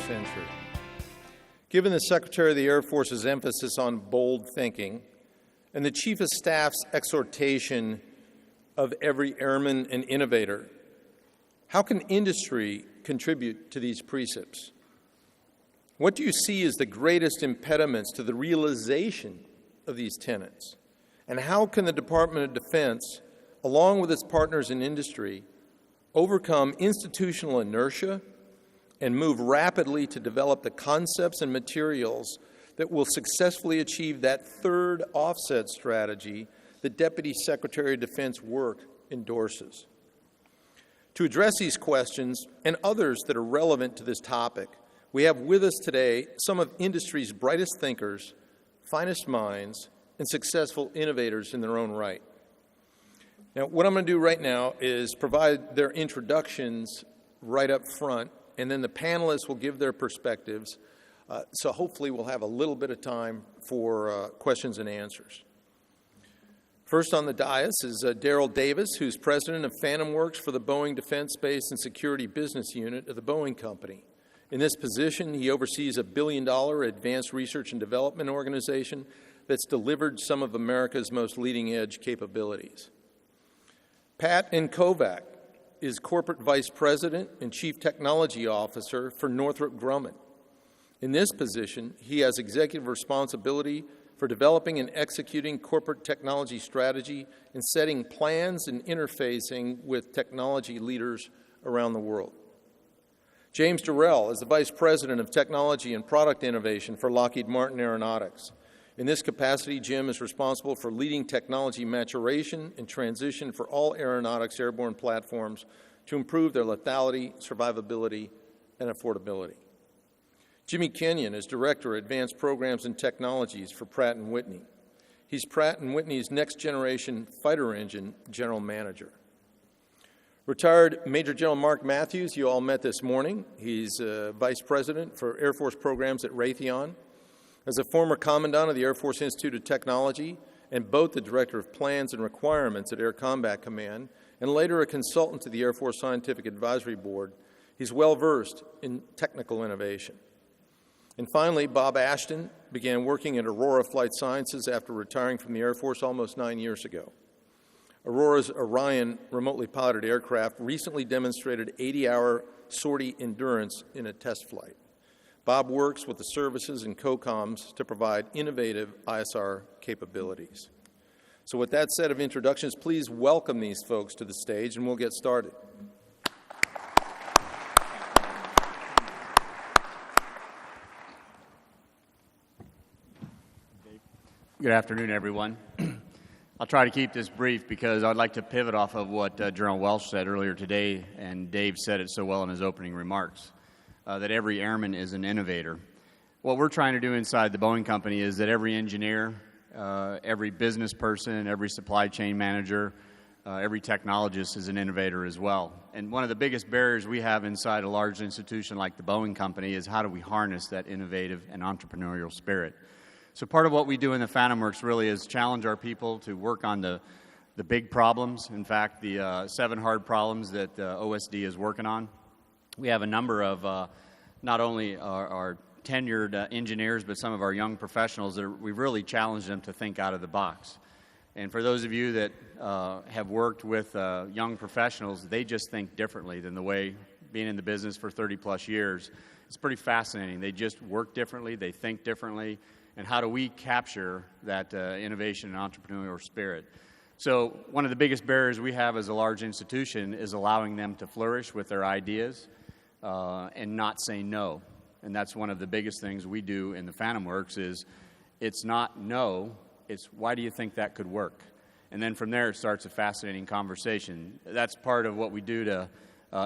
century. Given the Secretary of the Air Force's emphasis on bold thinking and the Chief of Staff's exhortation of every airman an innovator, how can industry contribute to these precepts? What do you see as the greatest impediments to the realization of these tenets? And how can the Department of Defense, along with its partners in industry, overcome institutional inertia and move rapidly to develop the concepts and materials that will successfully achieve that third offset strategy that Deputy Secretary of Defense work endorses? To address these questions and others that are relevant to this topic, we have with us today some of industry's brightest thinkers, finest minds, and successful innovators in their own right. Now, what I'm going to do right now is provide their introductions right up front, and then the panelists will give their perspectives. So hopefully we'll have a little bit of time for questions and answers. First on the dais is Darryl Davis, who's president of Phantom Works for the Boeing Defense, Space, and Security Business Unit of the Boeing Company. In this position, he oversees a $1 billion advanced research and development organization that's delivered some of America's most leading-edge capabilities. Pat Antkowiak is Corporate Vice President and Chief Technology Officer for Northrop Grumman. In this position, he has executive responsibility for developing and executing corporate technology strategy and setting plans and interfacing with technology leaders around the world. James Dorrell is the Vice President of Technology and Product Innovation for Lockheed Martin Aeronautics. In this capacity, Jim is responsible for leading technology maturation and transition for all aeronautics airborne platforms to improve their lethality, survivability, and affordability. Jimmy Kenyon is Director of Advanced Programs and Technologies for Pratt & Whitney. He's Pratt & Whitney's next-generation fighter engine general manager. Retired Major General Mark Matthews, you all met this morning. He's Vice President for Air Force Programs at Raytheon. As a former Commandant of the Air Force Institute of Technology and both the Director of Plans and Requirements at Air Combat Command, and later a consultant to the Air Force Scientific Advisory Board, he's well-versed in technical innovation. And finally, Bob Ashton began working at Aurora Flight Sciences after retiring from the Air Force almost 9 years ago. Aurora's Orion remotely piloted aircraft recently demonstrated 80-hour sortie endurance in a test flight. Bob works with the services and COCOMs to provide innovative ISR capabilities. So with that set of introductions, please welcome these folks to the stage and we'll get started. Good afternoon, everyone. I'll try to keep this brief because I'd like to pivot off of what General Welsh said earlier today, and Dave said it so well in his opening remarks. That every airman is an innovator. What we're trying to do inside the Boeing Company is that every engineer, every business person, every supply chain manager, every technologist is an innovator as well. And one of the biggest barriers we have inside a large institution like the Boeing Company is how do we harness that innovative and entrepreneurial spirit. So part of what we do in the Phantom Works really is challenge our people to work on the big problems. In fact, the 7 hard problems that OSD is working on. We have a number of not only our tenured engineers, but some of our young professionals that we've really challenged them to think out of the box. And for those of you that have worked with young professionals, they just think differently than the way, being in the business for 30-plus years, it's pretty fascinating. They just work differently, they think differently, and how do we capture that innovation and entrepreneurial spirit? So one of the biggest barriers we have as a large institution is allowing them to flourish with their ideas, and not say no. And that's one of the biggest things we do in the Phantom Works is it's not no, it's why do you think that could work? And then from there it starts a fascinating conversation. That's part of what we do to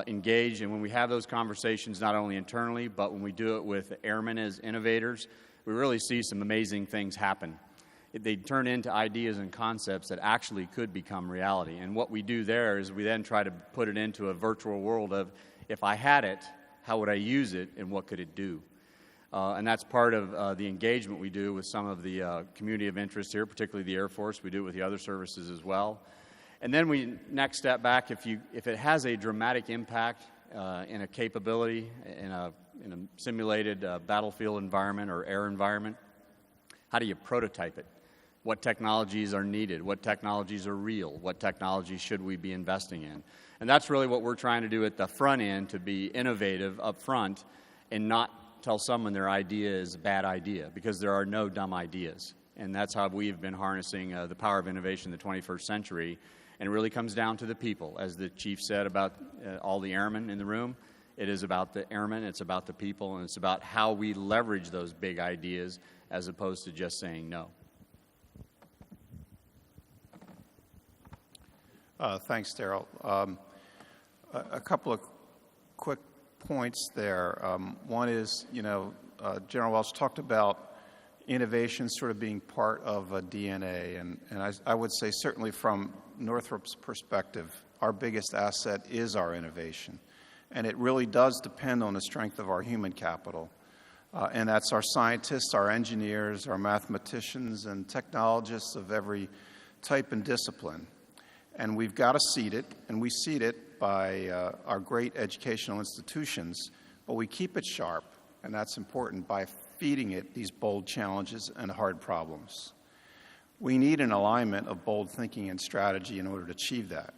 engage, and when we have those conversations not only internally, but when we do it with airmen as innovators, we really see some amazing things happen. They turn into ideas and concepts that actually could become reality. And what we do there is we then try to put it into a virtual world of, if I had it, how would I use it, and what could it do? And that's part of the engagement we do with some of the community of interest here, particularly the Air Force. We do it with the other services as well. And then we next step back, if it has a dramatic impact in a capability, in a simulated battlefield environment or air environment? How do you prototype it? What technologies are needed? What technologies are real? What technologies should we be investing in? And that's really what we're trying to do at the front end, to be innovative up front and not tell someone their idea is a bad idea, because there are no dumb ideas. And that's how we've been harnessing the power of innovation in the 21st century. And it really comes down to the people. As the chief said about all the airmen in the room, it is about the airmen, it's about the people, and it's about how we leverage those big ideas as opposed to just saying no. Thanks, Darryl. A couple of quick points there. One is, General Welch talked about innovation sort of being part of a DNA, and I would say certainly from Northrop's perspective, our biggest asset is our innovation, and it really does depend on the strength of our human capital, and that's our scientists, our engineers, our mathematicians, and technologists of every type and discipline. And we've got to seed it, and we seed it by our great educational institutions, but we keep it sharp, and that's important, by feeding it these bold challenges and hard problems. We need an alignment of bold thinking and strategy in order to achieve that.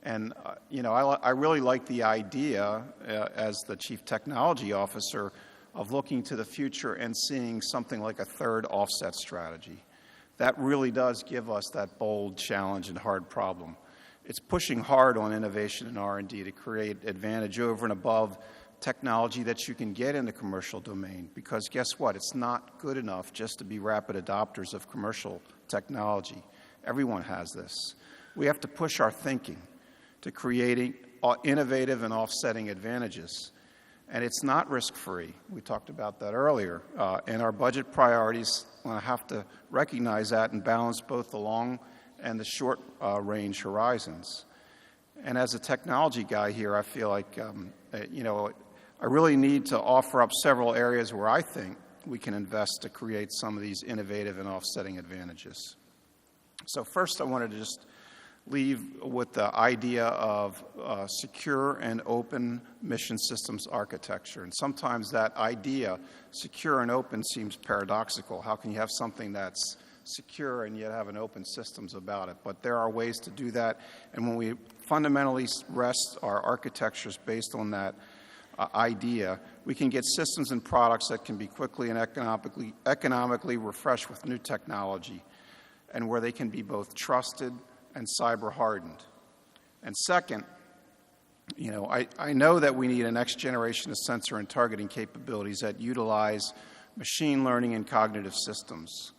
And, I really like the idea as the Chief Technology Officer of looking to the future and seeing something like a third offset strategy. That really does give us that bold challenge and hard problem. It's pushing hard on innovation and R&D to create advantage over and above technology that you can get in the commercial domain, because guess what? It's not good enough just to be rapid adopters of commercial technology. Everyone has this. We have to push our thinking to creating innovative and offsetting advantages. And it's not risk-free. We talked about that earlier. And our budget priorities have to recognize that and balance both the long and the short-range horizons. And as a technology guy here, I feel like, I really need to offer up several areas where I think we can invest to create some of these innovative and offsetting advantages. So first, I wanted to just leave with the idea of secure and open mission systems architecture. And sometimes that idea, secure and open, seems paradoxical. How can you have something that's secure and yet have an open systems about it? But there are ways to do that. And when we fundamentally rest our architectures based on that idea, we can get systems and products that can be quickly and economically refreshed with new technology, and where they can be both trusted and cyber hardened. And second, I know that we need a next generation of sensor and targeting capabilities that utilize machine learning and cognitive systems.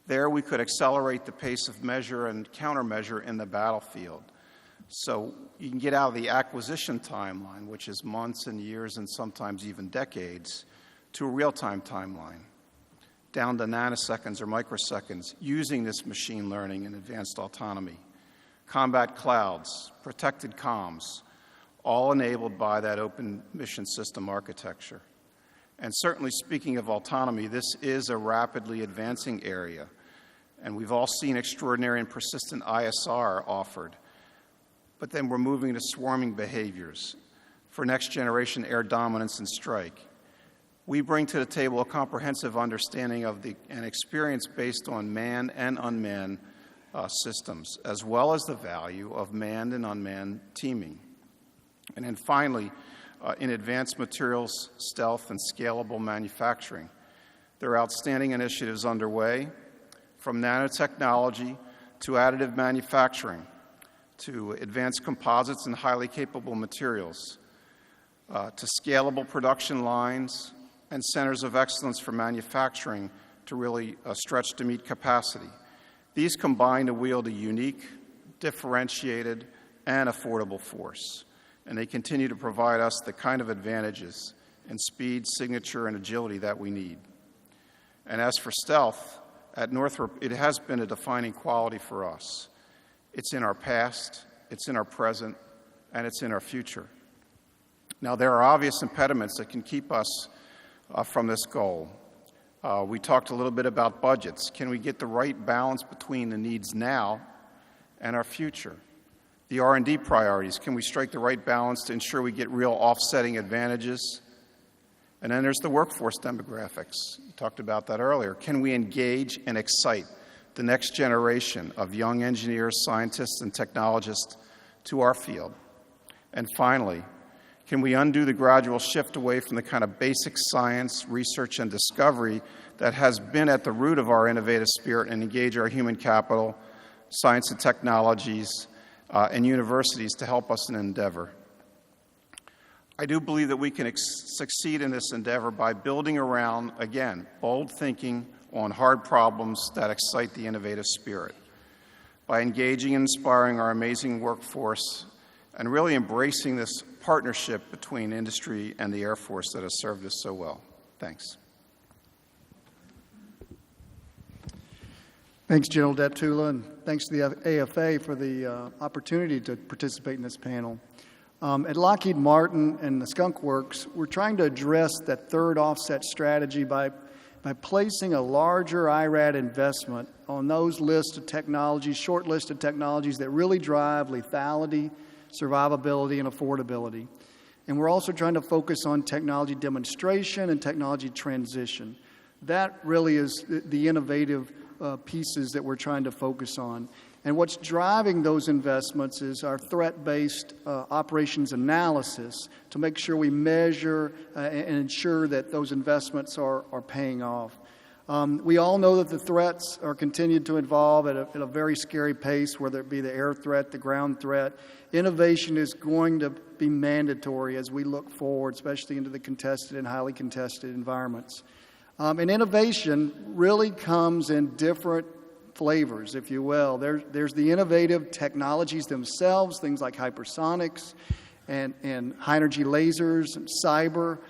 There we could accelerate the pace of measure and countermeasure in the battlefield. So you can get out of the acquisition timeline, which is months and years and sometimes even decades, to a real-time timeline, down to nanoseconds or microseconds, using this machine learning and advanced autonomy. Combat clouds, protected comms, all enabled by that open mission system architecture. And certainly, speaking of autonomy, this is a rapidly advancing area. And we've all seen extraordinary and persistent ISR offered. But then we're moving to swarming behaviors for next-generation air dominance and strike. We bring to the table a comprehensive understanding of and experience based on manned and unmanned systems, as well as the value of manned and unmanned teaming. And then finally, in advanced materials, stealth, and scalable manufacturing, there are outstanding initiatives underway, from nanotechnology to additive manufacturing, to advanced composites and highly capable materials, to scalable production lines and centers of excellence for manufacturing to really stretch to meet capacity. These combine to wield a unique, differentiated, and affordable force, and they continue to provide us the kind of advantages in speed, signature, and agility that we need. And as for stealth, at Northrop, it has been a defining quality for us. It's in our past, it's in our present, and it's in our future. Now, there are obvious impediments that can keep us from this goal. We talked a little bit about budgets. Can we get the right balance between the needs now and our future? The R&D priorities, can we strike the right balance to ensure we get real offsetting advantages? And then there's the workforce demographics. You talked about that earlier. Can we engage and excite the next generation of young engineers, scientists, and technologists to our field? And finally, can we undo the gradual shift away from the kind of basic science, research, and discovery that has been at the root of our innovative spirit and engage our human capital, science and technologies, and universities to help us in endeavor? I do believe that we can succeed in this endeavor by building around, again, bold thinking on hard problems that excite the innovative spirit, by engaging and inspiring our amazing workforce, and really embracing this partnership between industry and the Air Force that has served us so well. Thanks. Thanks, General Deptula, and thanks to the AFA for the opportunity to participate in this panel. At Lockheed Martin and the Skunk Works, we're trying to address that third offset strategy by placing a larger IRAD investment on those lists of technologies, short list of technologies that really drive lethality, survivability, and affordability. And we're also trying to focus on technology demonstration and technology transition. That really is the innovative pieces that we're trying to focus on. And what's driving those investments is our threat-based operations analysis to make sure we measure and ensure that those investments are paying off. We all know that the threats are continued to evolve at a very scary pace, whether it be the air threat, the ground threat. Innovation is going to be mandatory as we look forward, especially into the contested and highly contested environments. And innovation really comes in different flavors, if you will. There's the innovative technologies themselves, things like hypersonics and high-energy lasers and cyber.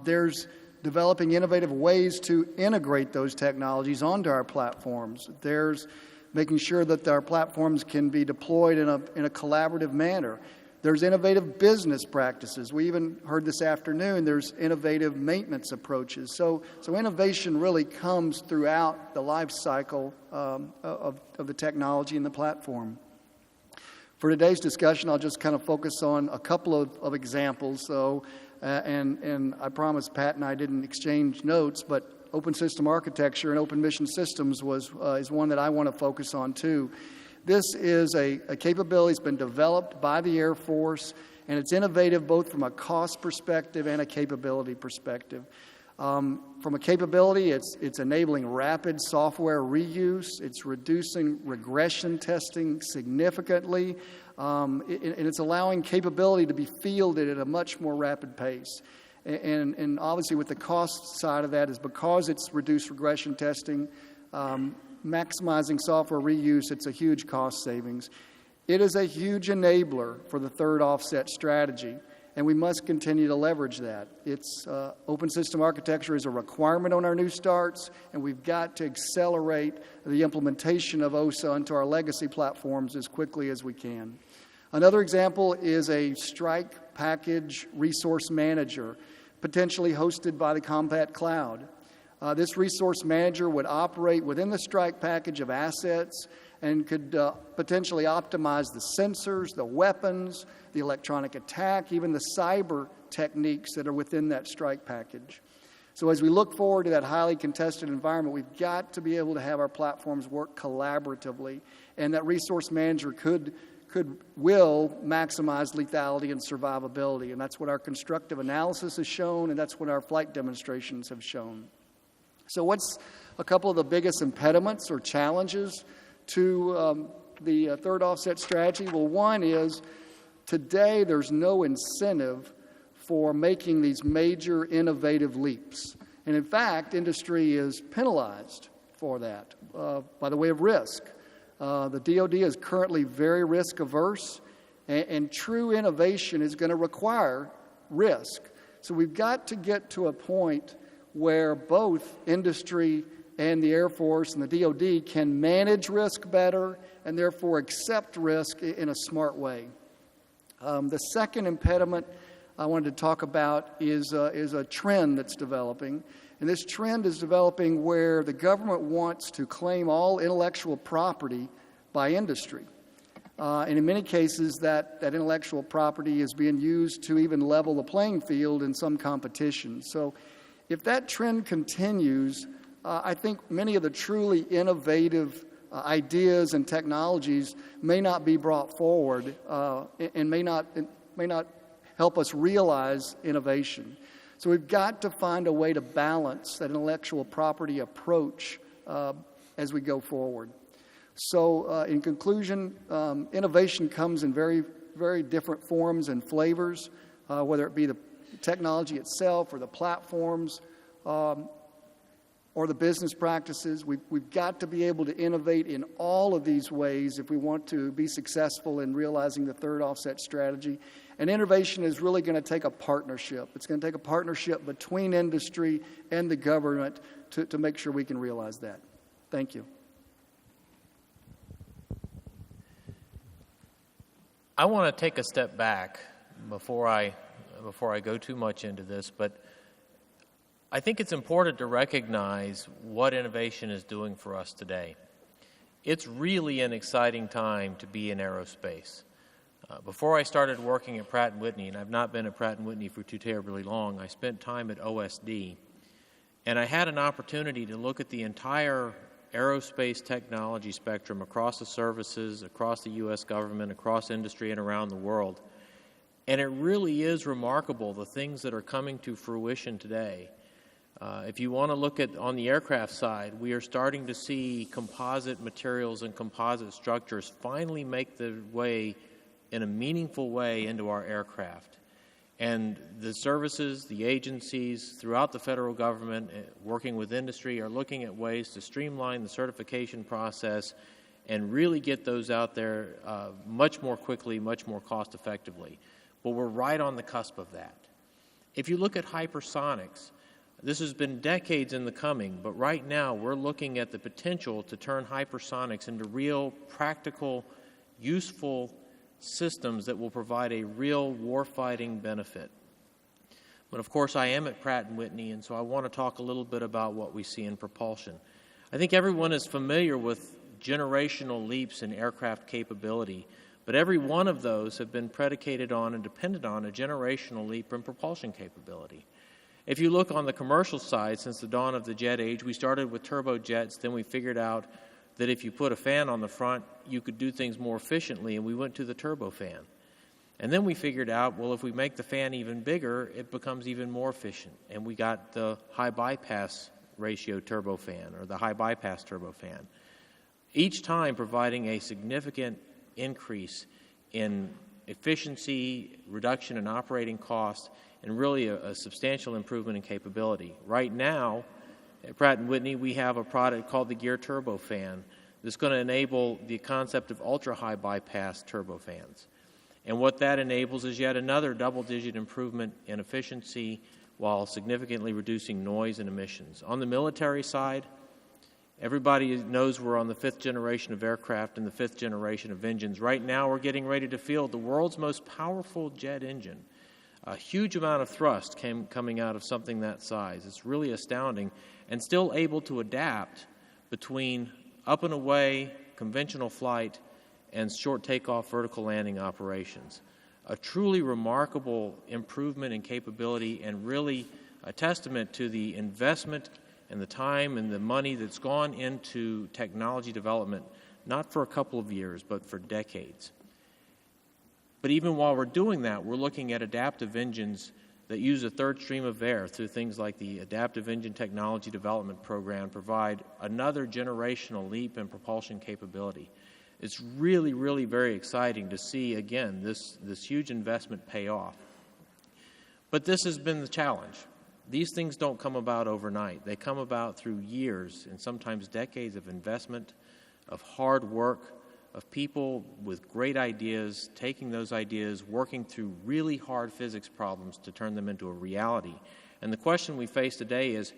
There's developing innovative ways to integrate those technologies onto our platforms. There's making sure that our platforms can be deployed in a collaborative manner. There's innovative business practices. We even heard this afternoon there's innovative maintenance approaches. So innovation really comes throughout the life cycle of the technology and the platform. For today's discussion, I'll just kind of focus on a couple of examples. And I promise Pat and I didn't exchange notes, but open system architecture and open mission systems is one that I want to focus on too. This is a capability that's been developed by the Air Force, and it's innovative both from a cost perspective and a capability perspective. From a capability, it's enabling rapid software reuse. It's reducing regression testing significantly, and it's allowing capability to be fielded at a much more rapid pace. And obviously with the cost side of that is because it's reduced regression testing, maximizing software reuse, it's a huge cost savings. It is a huge enabler for the third offset strategy, and we must continue to leverage that. It's open system architecture is a requirement on our new starts, and we've got to accelerate the implementation of OSA onto our legacy platforms as quickly as we can. Another example is a strike package resource manager, potentially hosted by the Combat Cloud. This resource manager would operate within the strike package of assets and could potentially optimize the sensors, the weapons, the electronic attack, even the cyber techniques that are within that strike package. So as we look forward to that highly contested environment, we've got to be able to have our platforms work collaboratively, and that resource manager will maximize lethality and survivability, and that's what our constructive analysis has shown, and that's what our flight demonstrations have shown. So what's a couple of the biggest impediments or challenges to the third offset strategy? Well, one is today there's no incentive for making these major innovative leaps. And in fact, industry is penalized for that by the way of risk. The DoD is currently very risk averse, and true innovation is going to require risk. So we've got to get to a point where both industry and the Air Force and the DoD can manage risk better and therefore accept risk in a smart way. The second impediment I wanted to talk about is a trend that's developing. And this trend is developing where the government wants to claim all intellectual property by industry. And in many cases, that intellectual property is being used to even level the playing field in some competition. So if that trend continues, I think many of the truly innovative ideas and technologies may not be brought forward and may not help us realize innovation. So we've got to find a way to balance that intellectual property approach as we go forward. So in conclusion, innovation comes in very, very different forms and flavors, whether it be the technology itself or the platforms or the business practices. We've got to be able to innovate in all of these ways if we want to be successful in realizing the third offset strategy. And innovation is really going to take a partnership. It's going to take a partnership between industry and the government to make sure we can realize that. Thank you. I want to take a step back before I go too much into this, but I think it's important to recognize what innovation is doing for us today. It's really an exciting time to be in aerospace. Before I started working at Pratt & Whitney, and I've not been at Pratt & Whitney for too terribly long, I spent time at OSD, and I had an opportunity to look at the entire aerospace technology spectrum across the services, across the U.S. government, across industry, and around the world. And it really is remarkable, the things that are coming to fruition today. If you want to look at on the aircraft side, we are starting to see composite materials and composite structures finally make their way in a meaningful way into our aircraft. And the services, the agencies throughout the federal government working with industry are looking at ways to streamline the certification process and really get those out there much more quickly, much more cost effectively. But we're right on the cusp of that. If you look at hypersonics, this has been decades in the coming, but right now we're looking at the potential to turn hypersonics into real, practical, useful systems that will provide a real warfighting benefit. But of course I am at Pratt & Whitney, and so I want to talk a little bit about what we see in propulsion. I think everyone is familiar with generational leaps in aircraft capability, but every one of those have been predicated on and dependent on a generational leap in propulsion capability. If you look on the commercial side, since the dawn of the jet age, we started with turbojets, then we figured out that if you put a fan on the front, you could do things more efficiently, and we went to the turbofan. And then we figured out, well, if we make the fan even bigger, it becomes even more efficient, and we got the high bypass ratio turbofan, or the high bypass turbofan, each time providing a significant increase in efficiency, reduction in operating cost, and really a substantial improvement in capability. Right now, at Pratt & Whitney, we have a product called the gear turbofan that's going to enable the concept of ultra-high bypass turbofans. And what that enables is yet another double-digit improvement in efficiency while significantly reducing noise and emissions. On the military side, everybody knows we're on the 5th generation of aircraft and the 5th generation of engines. Right now, we're getting ready to field the world's most powerful jet engine. A huge amount of thrust coming out of something that size. It's really astounding, and still able to adapt between up and away, conventional flight, and short takeoff vertical landing operations. A truly remarkable improvement in capability, and really a testament to the investment and the time and the money that's gone into technology development, not for a couple of years, but for decades. But even while we're doing that, we're looking at adaptive engines that use a third stream of air through things like the Adaptive Engine Technology Development Program, provide another generational leap in propulsion capability. It's really, really very exciting to see, again, this huge investment pay off. But this has been the challenge. These things don't come about overnight. They come about through years and sometimes decades of investment, of hard work, of people with great ideas, taking those ideas, working through really hard physics problems to turn them into a reality. And the question we face today is,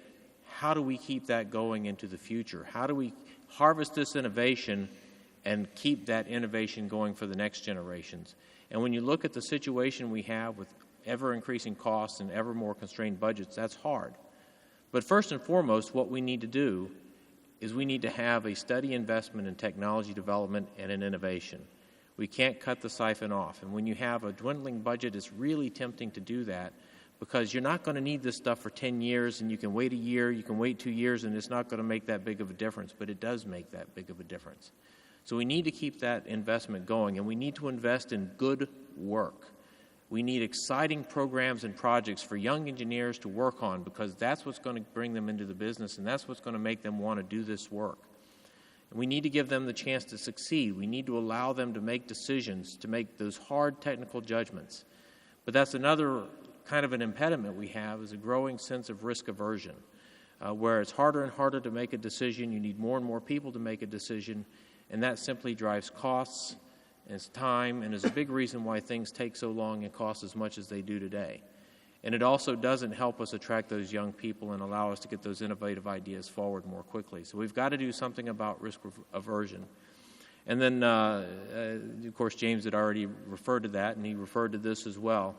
how do we keep that going into the future? How do we harvest this innovation and keep that innovation going for the next generations? And when you look at the situation we have with ever-increasing costs and ever more constrained budgets, that's hard. But first and foremost, what we need to do is we need to have a steady investment in technology development and in innovation. We can't cut the siphon off. And when you have a dwindling budget, it's really tempting to do that because you're not going to need this stuff for 10 years, and you can wait a year, you can wait 2 years, and it's not going to make that big of a difference, but it does make that big of a difference. So we need to keep that investment going, and we need to invest in good work. We need exciting programs and projects for young engineers to work on because that's what's going to bring them into the business, and that's what's going to make them want to do this work. And we need to give them the chance to succeed. We need to allow them to make decisions, to make those hard technical judgments. But that's another kind of an impediment we have is a growing sense of risk aversion, where it's harder and harder to make a decision. You need more and more people to make a decision, and that simply drives costs and time and is a big reason why things take so long and cost as much as they do today. And it also doesn't help us attract those young people and allow us to get those innovative ideas forward more quickly. So we've got to do something about risk aversion. And then, of course, James had already referred to that, and he referred to this as well.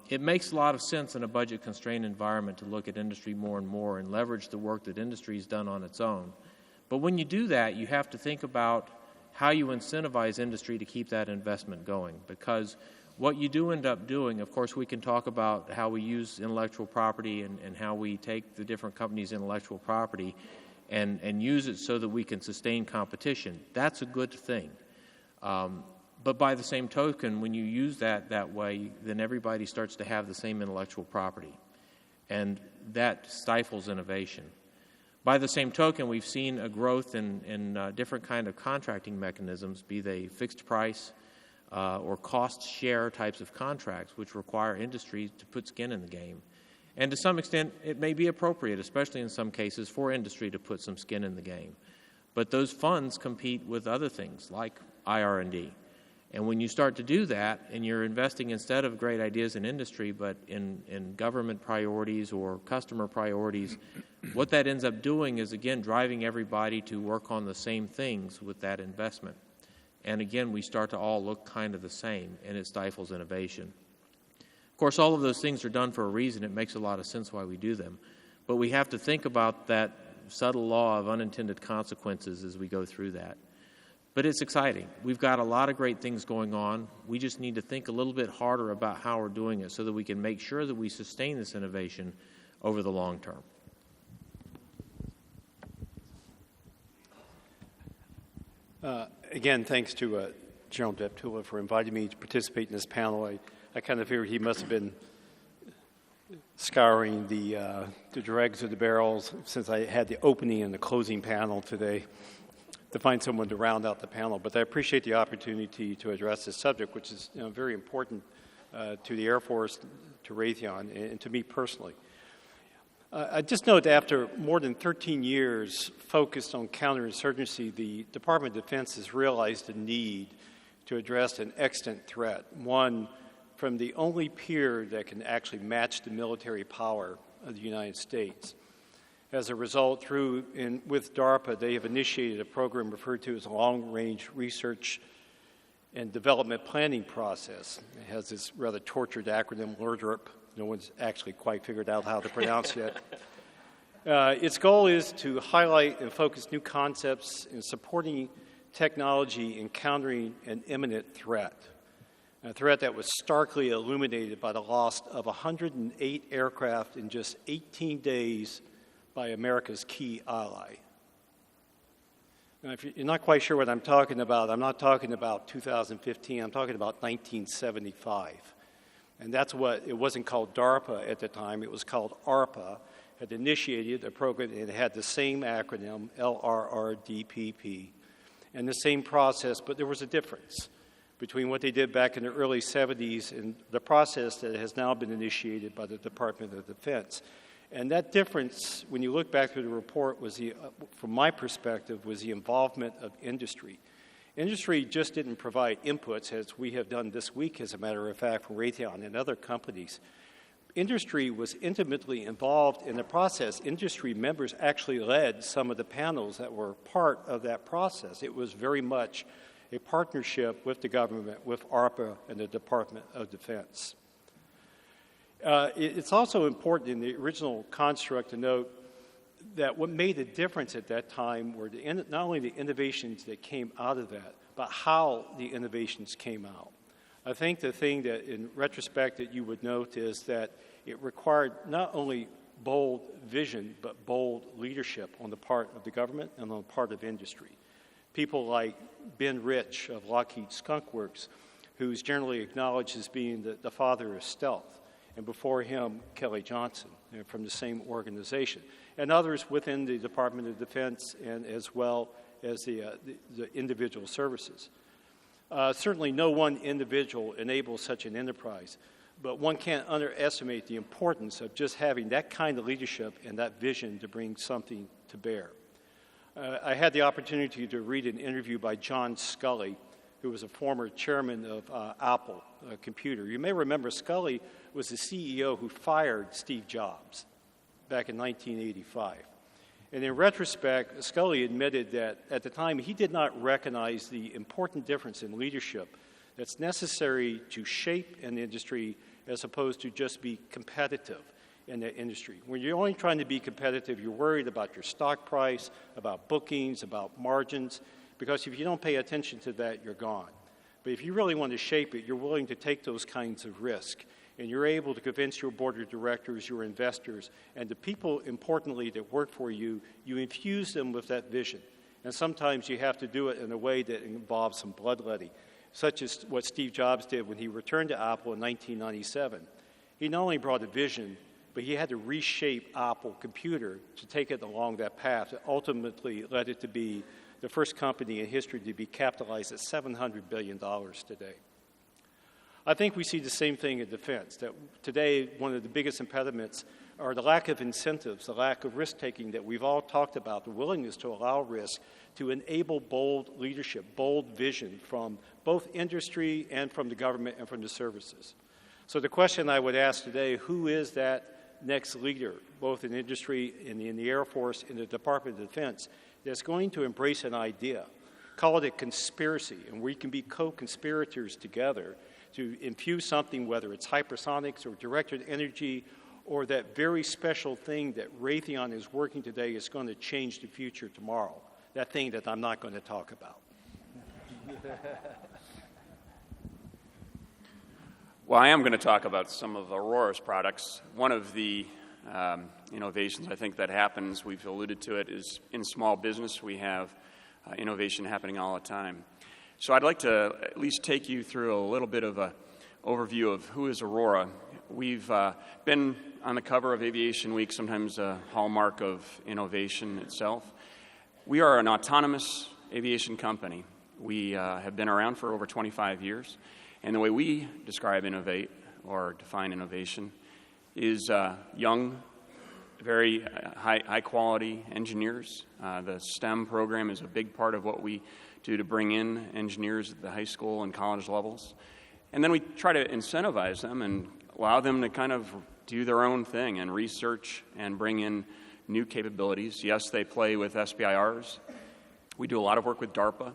It makes a lot of sense in a budget-constrained environment to look at industry more and more and leverage the work that industry has done on its own. But when you do that, you have to think about how you incentivize industry to keep that investment going, because what you do end up doing, of course, we can talk about how we use intellectual property and how we take the different companies' intellectual property and use it so that we can sustain competition. That's a good thing. But by the same token, when you use that way, then everybody starts to have the same intellectual property, and that stifles innovation. By the same token, we've seen a growth in different kind of contracting mechanisms, be they fixed price or cost share types of contracts, which require industry to put skin in the game. And to some extent, it may be appropriate, especially in some cases, for industry to put some skin in the game. But those funds compete with other things like IR&D. And when you start to do that, and you're investing instead of great ideas in industry, but in government priorities or customer priorities, what that ends up doing is, again, driving everybody to work on the same things with that investment. And again, we start to all look kind of the same, and it stifles innovation. Of course, all of those things are done for a reason. It makes a lot of sense why we do them. But we have to think about that subtle law of unintended consequences as we go through that. But it's exciting. We've got a lot of great things going on. We just need to think a little bit harder about how we're doing it so that we can make sure that we sustain this innovation over the long term. Again, thanks to General Deptula for inviting me to participate in this panel. I kind of figured he must have been scouring the dregs of the barrels since I had the opening and the closing panel today to find someone to round out the panel. But I appreciate the opportunity to address this subject, which is very important to the Air Force, to Raytheon, and to me personally. I just note that after more than 13 years focused on counterinsurgency, the Department of Defense has realized the need to address an extant threat, one from the only peer that can actually match the military power of the United States. As a result, with DARPA, they have initiated a program referred to as a Long-Range Research and Development Planning Process. It has this rather tortured acronym, LRDRP. No one's actually quite figured out how to pronounce it yet. Its goal is to highlight and focus new concepts in supporting technology in countering an imminent threat, a threat that was starkly illuminated by the loss of 108 aircraft in just 18 days by America's key ally. Now, if you're not quite sure what I'm talking about, I'm not talking about 2015, I'm talking about 1975. And that's what, it wasn't called DARPA at the time, it was called ARPA, had initiated a program, and it had the same acronym, LRRDPP, and the same process, but there was a difference between what they did back in the early 70s and the process that has now been initiated by the Department of Defense. And that difference, when you look back through the report, was from my perspective, was the involvement of industry. Industry just didn't provide inputs, as we have done this week, as a matter of fact, for Raytheon and other companies. Industry was intimately involved in the process. Industry members actually led some of the panels that were part of that process. It was very much a partnership with the government, with ARPA and the Department of Defense. It's also important in the original construct to note that what made a difference at that time were not only the innovations that came out of that, but how the innovations came out. I think the thing that, in retrospect, that you would note is that it required not only bold vision, but bold leadership on the part of the government and on the part of industry. People like Ben Rich of Lockheed Skunk Works, who's generally acknowledged as being the father of stealth, and before him, Kelly Johnson, from the same organization, and others within the Department of Defense and as well as the individual services. Certainly no one individual enables such an enterprise, but one can't underestimate the importance of just having that kind of leadership and that vision to bring something to bear. I had the opportunity to read an interview by John Sculley, who was a former chairman of Apple Computer. You may remember Sculley was the CEO who fired Steve Jobs back in 1985. And in retrospect, Sculley admitted that at the time he did not recognize the important difference in leadership that's necessary to shape an industry as opposed to just be competitive in that industry. When you're only trying to be competitive, you're worried about your stock price, about bookings, about margins, because if you don't pay attention to that, you're gone. But if you really want to shape it, you're willing to take those kinds of risks, and you're able to convince your board of directors, your investors, and the people, importantly, that work for you, you infuse them with that vision. And sometimes you have to do it in a way that involves some bloodletting, such as what Steve Jobs did when he returned to Apple in 1997. He not only brought a vision, but he had to reshape Apple Computer to take it along that path that ultimately led it to be the first company in history to be capitalized at $700 billion today. I think we see the same thing in defense, that today one of the biggest impediments are the lack of incentives, the lack of risk-taking that we've all talked about, the willingness to allow risk to enable bold leadership, bold vision from both industry and from the government and from the services. So the question I would ask today, who is that next leader, both in industry, in the Air Force, in the Department of Defense, that's going to embrace an idea, call it a conspiracy, and we can be co-conspirators together to infuse something, whether it's hypersonics or directed energy or that very special thing that Raytheon is working today is going to change the future tomorrow, that thing that I'm not going to talk about. Well, I am going to talk about some of Aurora's products. One of the innovations I think that happens, we've alluded to it, is in small business we have innovation happening all the time. So I'd like to at least take you through a little bit of an overview of who is Aurora. We've been on the cover of Aviation Week, sometimes a hallmark of innovation itself. We are an autonomous aviation company. We have been around for over 25 years. And the way we describe innovate or define innovation is young, very high-quality engineers. The STEM program is a big part of what we do to bring in engineers at the high school and college levels. And then we try to incentivize them and allow them to kind of do their own thing and research and bring in new capabilities. Yes, they play with SBIRs. We do a lot of work with DARPA.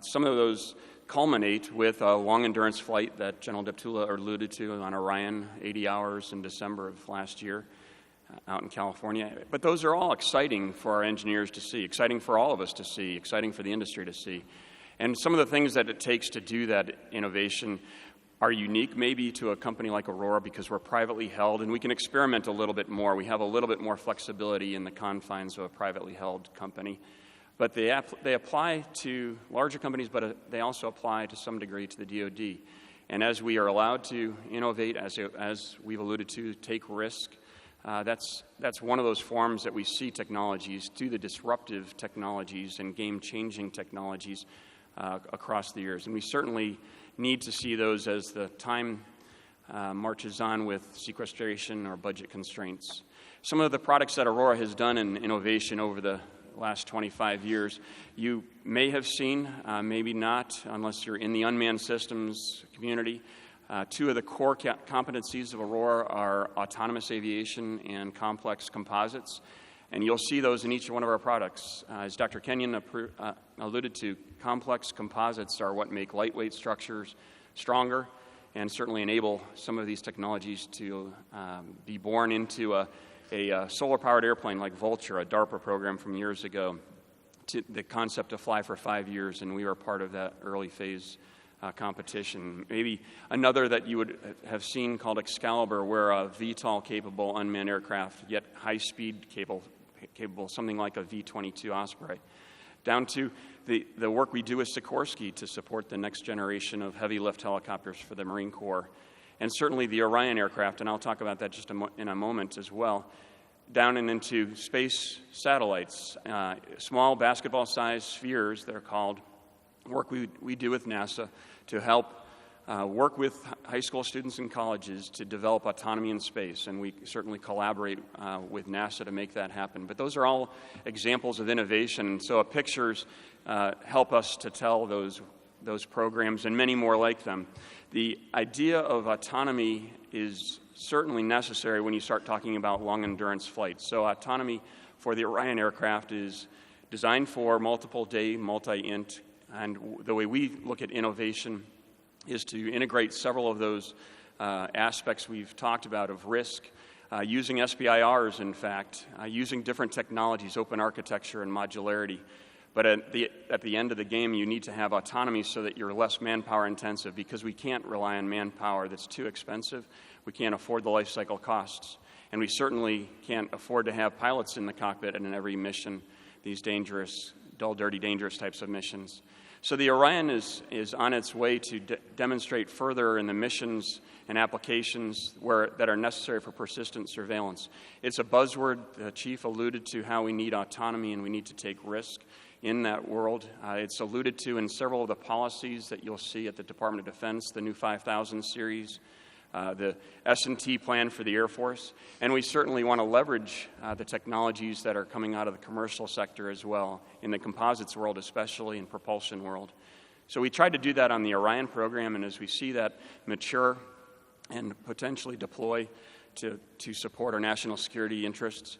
Some of those culminate with a long-endurance flight that General Deptula alluded to on Orion, 80 hours in December of last year out in California. But those are all exciting for our engineers to see, exciting for all of us to see, exciting for the industry to see. And some of the things that it takes to do that innovation are unique maybe to a company like Aurora because we're privately held and we can experiment a little bit more. We have a little bit more flexibility in the confines of a privately held company. But they apply to larger companies, but they also apply to some degree to the DoD. And as we are allowed to innovate, as we've alluded to, take risk, that's one of those forms that we see technologies, do the disruptive technologies and game-changing technologies across the years. And we certainly need to see those as the time marches on with sequestration or budget constraints. Some of the products that Aurora has done in innovation over the last 25 years, you may have seen, maybe not, unless you're in the unmanned systems community. Two of the core competencies of Aurora are autonomous aviation and complex composites, and you'll see those in each one of our products. As Dr. Kenyon alluded to, complex composites are what make lightweight structures stronger and certainly enable some of these technologies to be born into a solar-powered airplane like Vulture, a DARPA program from years ago, the concept to fly for 5 years, and we were part of that early phase competition. Maybe another that you would have seen called Excalibur, where a VTOL-capable unmanned aircraft, yet high-speed capable, something like a V-22 Osprey, down to the work we do with Sikorsky to support the next generation of heavy-lift helicopters for the Marine Corps, and certainly the Orion aircraft, and I'll talk about that just in a moment as well, down and into space satellites, small basketball-sized spheres, they're called, work we do with NASA to help work with high school students and colleges to develop autonomy in space, and we certainly collaborate with NASA to make that happen. But those are all examples of innovation, and so pictures help us to tell those programs and many more like them. The idea of autonomy is certainly necessary when you start talking about long-endurance flights. So autonomy for the Orion aircraft is designed for multiple-day, multi-int, and the way we look at innovation is to integrate several of those aspects we've talked about of risk, using SBIRs, in fact, using different technologies, open architecture and modularity. But at the end of the game, you need to have autonomy so that you're less manpower intensive, because we can't rely on manpower that's too expensive. We can't afford the life cycle costs. And we certainly can't afford to have pilots in the cockpit in every mission, these dangerous, dull, dirty, dangerous types of missions. So the Orion is on its way to demonstrate further in the missions and applications that are necessary for persistent surveillance. It's a buzzword. The Chief alluded to how we need autonomy and we need to take risk in that world. It's alluded to in several of the policies that you'll see at the Department of Defense, the new 5000 series, the S&T plan for the Air Force, and we certainly want to leverage the technologies that are coming out of the commercial sector as well, in the composites world especially, in propulsion world. So we tried to do that on the Orion program, and as we see that mature and potentially deploy to support our national security interests,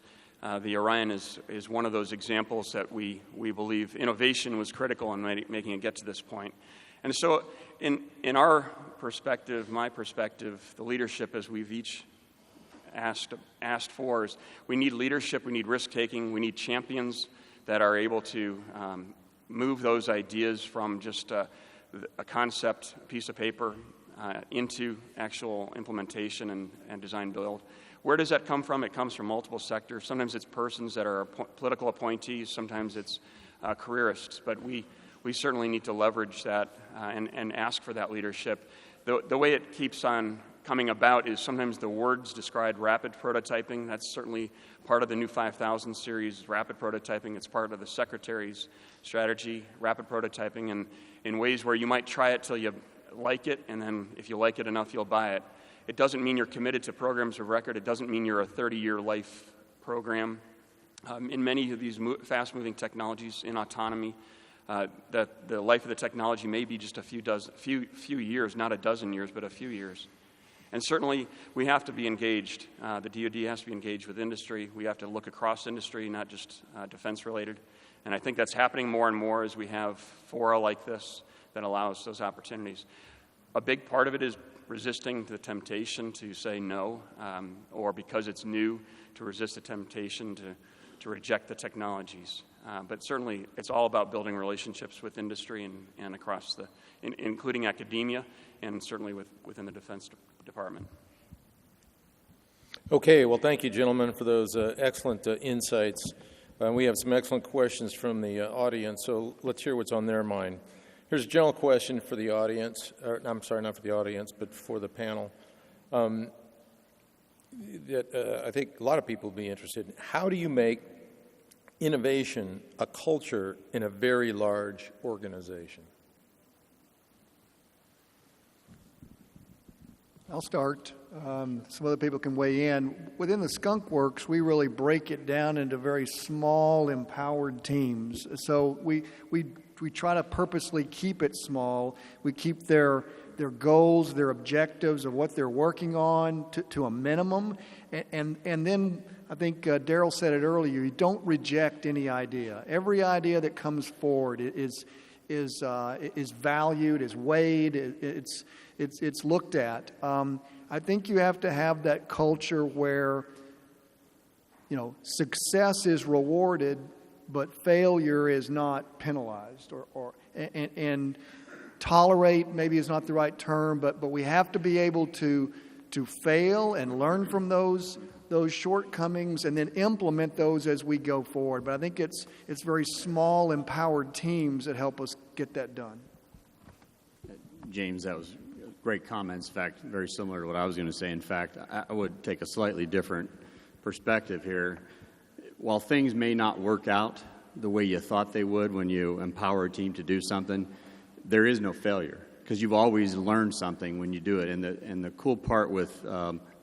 the Orion is one of those examples that we believe innovation was critical in making it get to this point. And so in our perspective, my perspective, the leadership, as we've each asked for, is we need leadership, we need risk-taking, we need champions that are able to move those ideas from just a concept piece of paper into actual implementation and design build. Where does that come from? It comes from multiple sectors. Sometimes it's persons that are political appointees, sometimes it's careerists, but we certainly need to leverage that and ask for that leadership. The way it keeps on coming about is sometimes the words describe rapid prototyping. That's certainly part of the new 5000 series, rapid prototyping. It's part of the Secretary's strategy, rapid prototyping, and in ways where you might try it till you like it, and then if you like it enough, you'll buy it. It doesn't mean you're committed to programs of record. It doesn't mean you're a 30-year life program. In many of these fast-moving technologies in autonomy, that the life of the technology may be just a few years, not a dozen years, but a few years. And certainly, we have to be engaged. The DoD has to be engaged with industry. We have to look across industry, not just defense-related. And I think that's happening more and more as we have fora like this that allows those opportunities. A big part of it is resisting the temptation to say no, or because it's new, to resist the temptation to reject the technologies. But certainly, it's all about building relationships with industry and across including academia, and certainly within the Defense Department. Okay, well, thank you, gentlemen, for those excellent insights. We have some excellent questions from the audience, so let's hear what's on their mind. Here's a general question for the audience, I'm sorry, not for the audience, but for the panel. That I think a lot of people will be interested in. How do you make innovation a culture in a very large organization? I'll start. Some other people can weigh in. Within the Skunk Works, we really break it down into very small, empowered teams. So we try to purposely keep it small. We keep their goals, their objectives of what they're working on to a minimum. And then I think Darryl said it earlier, you don't reject any idea. Every idea that comes forward is valued, is weighed, it's looked at. I think you have to have that culture where, success is rewarded, but failure is not penalized, and tolerate maybe is not the right term, but we have to be able to fail and learn from those shortcomings and then implement those as we go forward. But I think it's very small, empowered teams that help us get that done. James, that was great comments. In fact, very similar to what I was going to say. In fact, I would take a slightly different perspective here. While things may not work out the way you thought they would when you empower a team to do something, there is no failure because you've always learned something when you do it. And the cool part with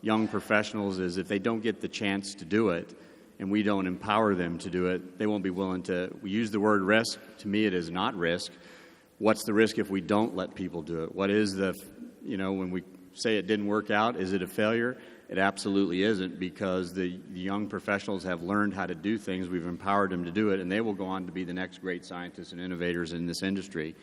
young professionals is if they don't get the chance to do it and we don't empower them to do it, they won't be willing to. We use the word risk. To me, it is not risk. What's the risk if we don't let people do it? What is when we say it didn't work out, is it a failure? It absolutely isn't, because the young professionals have learned how to do things. We've empowered them to do it, and they will go on to be the next great scientists and innovators in this industry.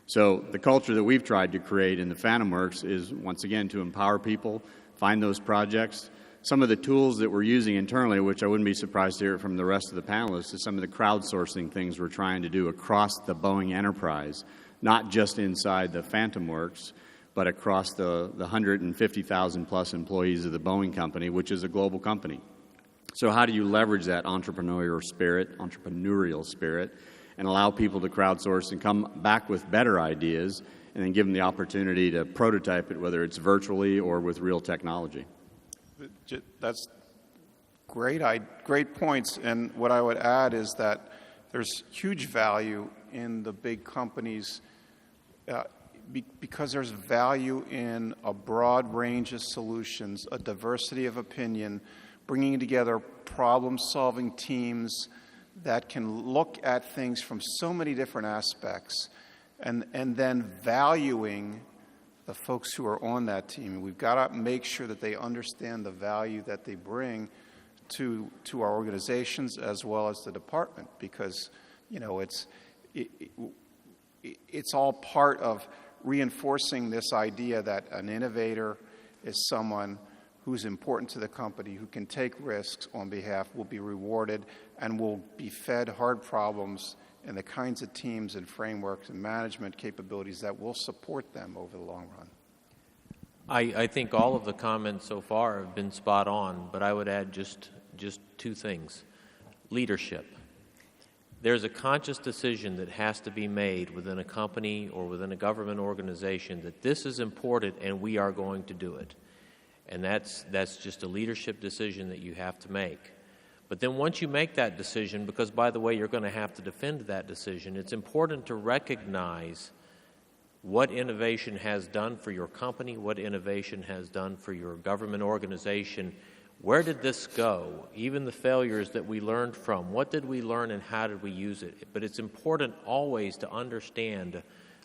So the culture that we've tried to create in the Phantom Works is, once again, to empower people, find those projects. Some of the tools that we're using internally, which I wouldn't be surprised to hear from the rest of the panelists, is some of the crowdsourcing things we're trying to do across the Boeing enterprise, not just inside the Phantom Works, but across the 150,000 plus employees of the Boeing company, which is a global company. So how do you leverage that entrepreneurial spirit, and allow people to crowdsource and come back with better ideas, and then give them the opportunity to prototype it, whether it's virtually or with real technology? That's great points. And what I would add is that there's huge value in the big companies because there's value in a broad range of solutions, a diversity of opinion, bringing together problem-solving teams that can look at things from so many different aspects, and then valuing the folks who are on that team. We've got to make sure that they understand the value that they bring to our organizations as well as the department, because it's all part of reinforcing this idea that an innovator is someone who's important to the company, who can take risks on behalf, will be rewarded, and will be fed hard problems and the kinds of teams and frameworks and management capabilities that will support them over the long run. I think all of the comments so far have been spot on, but I would add just two things. Leadership. There's a conscious decision that has to be made within a company or within a government organization that this is important and we are going to do it. And that's just a leadership decision that you have to make. But then once you make that decision, because by the way, you're going to have to defend that decision, it's important to recognize what innovation has done for your company, what innovation has done for your government organization. Where did this go? Even the failures that we learned from, what did we learn and how did we use it? But it's important always to understand,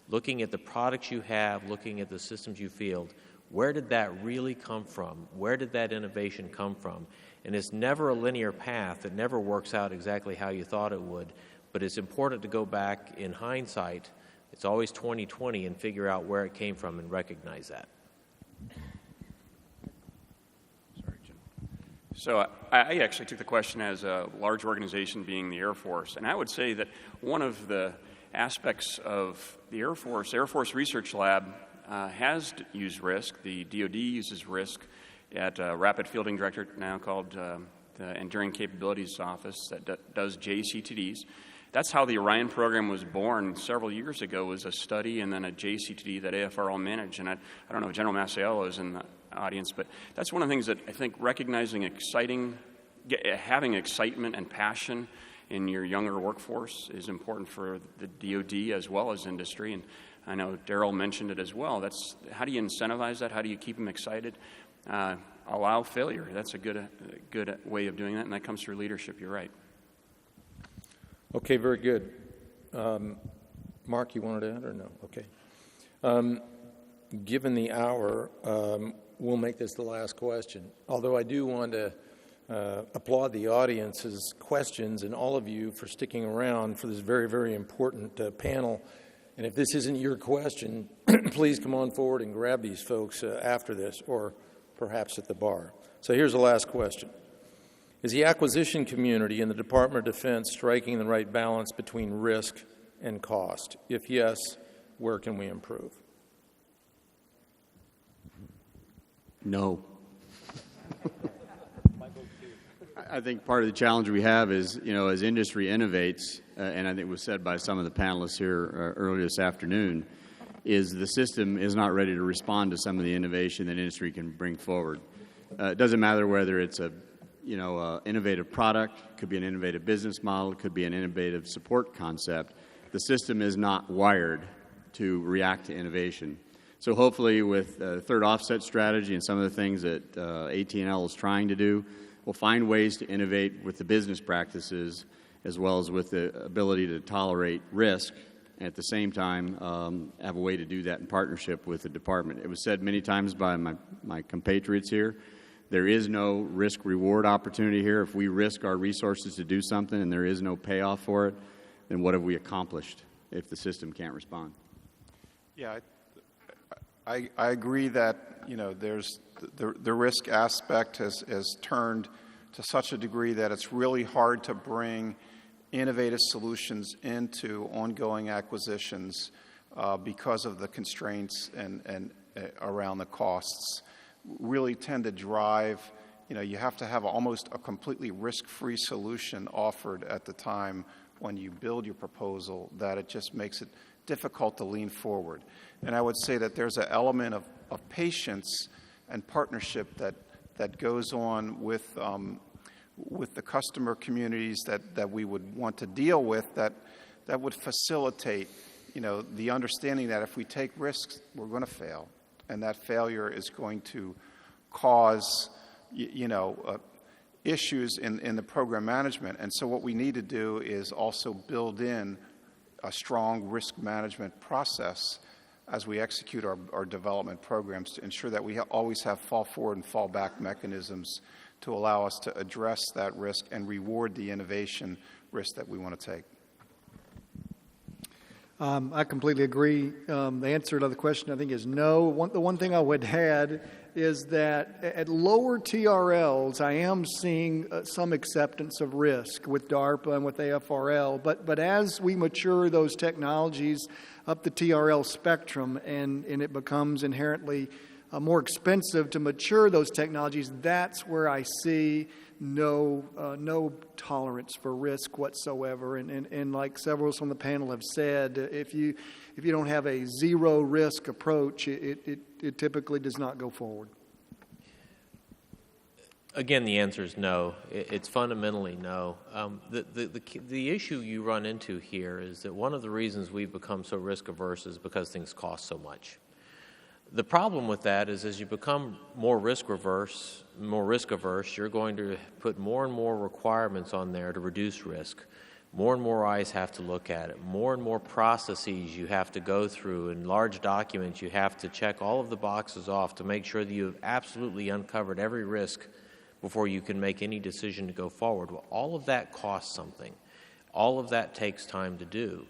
looking at the products you have, looking at the systems you field, where did that really come from? Where did that innovation come from? And it's never a linear path. It never works out exactly how you thought it would. But it's important to go back in hindsight. It's always 20/20 and figure out where it came from and recognize that. Sorry, Jim. So I actually took the question as a large organization being the Air Force. And I would say that one of the aspects of the Air Force Research Lab has used risk. The DoD uses risk at Rapid Fielding Director, now called the Enduring Capabilities Office, that does JCTDs. That's how the Orion program was born several years ago, was a study and then a JCTD that AFRL managed. And I don't know if General Masiello is in the audience, but that's one of the things that I think recognizing having excitement and passion in your younger workforce is important for the DoD as well as industry. And I know Darryl mentioned it as well. That's how do you incentivize that? How do you keep them excited? Allow failure. That's a good way of doing that, and that comes through leadership. You're right. Okay, very good. Mark, you wanted to add or no? Okay. Given the hour, we'll make this the last question. Although I do want to applaud the audience's questions and all of you for sticking around for this very, very important panel. And if this isn't your question, please come on forward and grab these folks after this, or perhaps at the bar. So here's the last question. Is the acquisition community and the Department of Defense striking the right balance between risk and cost? If yes, where can we improve? No. I think part of the challenge we have is, as industry innovates, and I think it was said by some of the panelists here earlier this afternoon, is the system is not ready to respond to some of the innovation that industry can bring forward. It doesn't matter whether it's a innovative product, could be an innovative business model, it could be an innovative support concept. The system is not wired to react to innovation. So hopefully with the third offset strategy and some of the things that AT&L is trying to do, we'll find ways to innovate with the business practices as well as with the ability to tolerate risk, and at the same time have a way to do that in partnership with the department. It was said many times by my compatriots here, there is no risk-reward opportunity here. If we risk our resources to do something and there is no payoff for it, then what have we accomplished if the system can't respond? Yeah, I agree that, there's the risk aspect has turned to such a degree that it's really hard to bring innovative solutions into ongoing acquisitions because of the constraints and around the costs. Really tend to drive, you have to have almost a completely risk-free solution offered at the time when you build your proposal, that it just makes it difficult to lean forward. And I would say that there's an element of patience and partnership that goes on with the customer communities that we would want to deal with that would facilitate, the understanding that if we take risks, we're going to fail. And that failure is going to cause, issues in the program management. And so what we need to do is also build in a strong risk management process as we execute our development programs to ensure that we always have fall forward and fall back mechanisms to allow us to address that risk and reward the innovation risk that we want to take. I completely agree. The answer to the question, I think, is no. The one thing I would add is that at lower TRLs, I am seeing some acceptance of risk with DARPA and with AFRL. But as we mature those technologies up the TRL spectrum and it becomes inherently more expensive to mature those technologies, that's where I see no tolerance for risk whatsoever. And like several from the panel have said, if you don't have a zero risk approach, it typically does not go forward. Again, the answer is no. It's fundamentally no. The issue you run into here is that one of the reasons we've become so risk averse is because things cost so much. The problem with that is as you become more risk averse, you're going to put more and more requirements on there to reduce risk. More and more eyes have to look at it. More and more processes you have to go through. In large documents, you have to check all of the boxes off to make sure that you have absolutely uncovered every risk before you can make any decision to go forward. Well, all of that costs something. All of that takes time to do.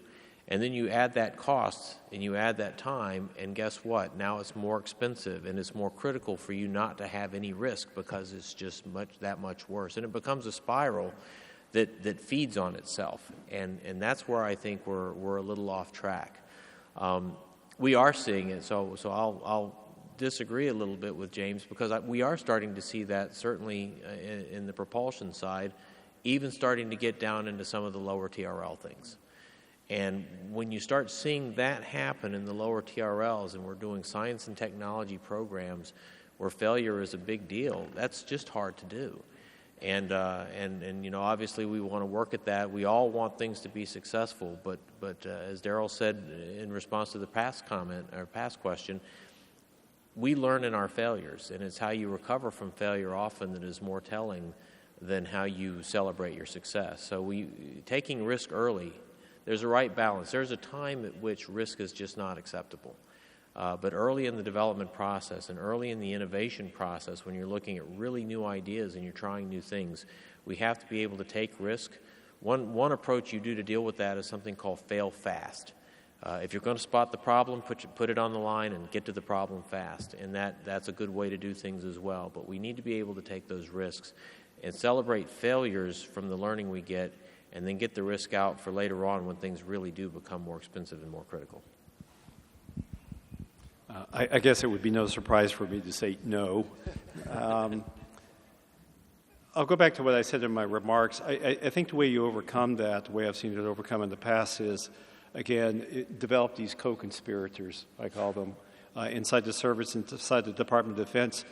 And then you add that cost and you add that time, and guess what? Now it's more expensive and it's more critical for you not to have any risk because it's just that much worse. And it becomes a spiral that feeds on itself. And that's where I think we're a little off track. We are seeing it, so I'll disagree a little bit with James because we are starting to see that certainly in the propulsion side, even starting to get down into some of the lower TRL things. And when you start seeing that happen in the lower TRLs and we're doing science and technology programs where failure is a big deal, that's just hard to do. And obviously we want to work at that. We all want things to be successful, but as Darryl said in response to the past question, we learn in our failures, and it's how you recover from failure often that is more telling than how you celebrate your success. So taking risk early, there's a right balance. There's a time at which risk is just not acceptable. But early in the development process and early in the innovation process, when you're looking at really new ideas and you're trying new things, we have to be able to take risk. One approach you do to deal with that is something called fail fast. If you're going to spot the problem, put it on the line and get to the problem fast. And that's a good way to do things as well. But we need to be able to take those risks. and celebrate failures from the learning we get, and then get the risk out for later on when things really do become more expensive and more critical. I guess it would be no surprise for me to say no. I'll go back to what I said in my remarks. I think the way you overcome that, the way I've seen it overcome in the past is, again, develop these co-conspirators, I call them, inside the service, inside the Department of Defense.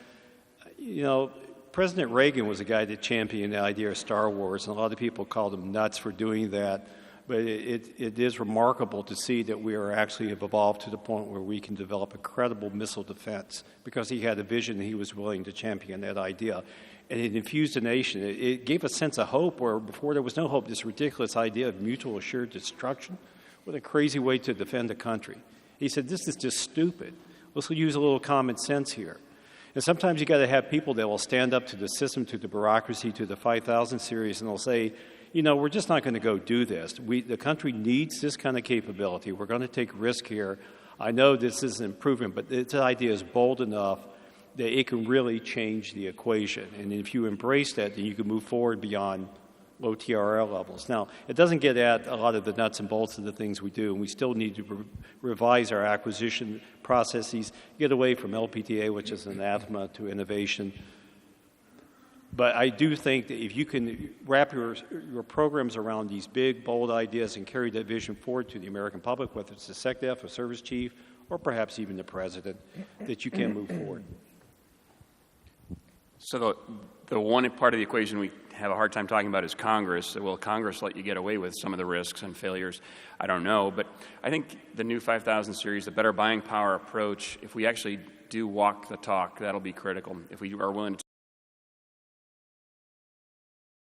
You know, President Reagan was a guy that championed the idea of Star Wars, and a lot of people called him nuts for doing that. But it is remarkable to see that we are actually have evolved to the point where we can develop a credible missile defense because he had a vision and he was willing to champion that idea. And it infused the nation. It gave a sense of hope where before there was no hope, this ridiculous idea of mutual assured destruction. What a crazy way to defend a country. He said, this is just stupid. Let's use a little common sense here. And sometimes you got to have people that will stand up to the system, to the bureaucracy, to the 5000 series, and they'll say, you know, we're just not going to go do this. The country needs this kind of capability. We're going to take risk here. I know this isn't proven, but this idea is bold enough that it can really change the equation. And if you embrace that, then you can move forward beyond low TRL levels. Now, it doesn't get at a lot of the nuts and bolts of the things we do, and we still need to revise our acquisition processes, get away from LPTA, which is anathema, to innovation. But I do think that if you can wrap your programs around these big, bold ideas and carry that vision forward to the American public, whether it's the SecDef, a service chief, or perhaps even the president, that you can move forward. So the one part of the equation we have a hard time talking about is Congress. Will Congress let you get away with some of the risks and failures? I don't know. But I think the new 5000 series, the better buying power approach, if we actually do walk the talk, that'll be critical. If we are willing to